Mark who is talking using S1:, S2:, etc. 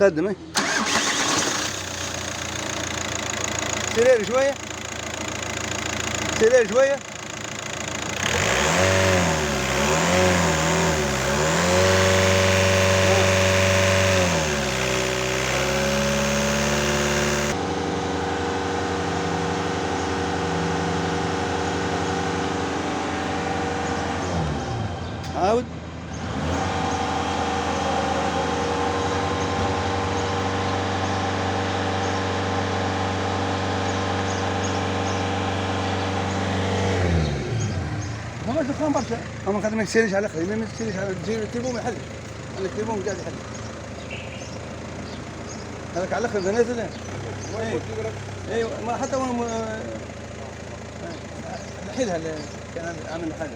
S1: تقدم ايه. سير شويه، سير شويه. عاود. ما دخان برشا، اما خاطر ما يسيرش على الاخر، ما يسيرش على التليفون، ما يحلش. انا التليفون قاعد يحل. هذاك على الاخر نازل. ايوه ما حتى وانا حيلها كان عامل حاجه.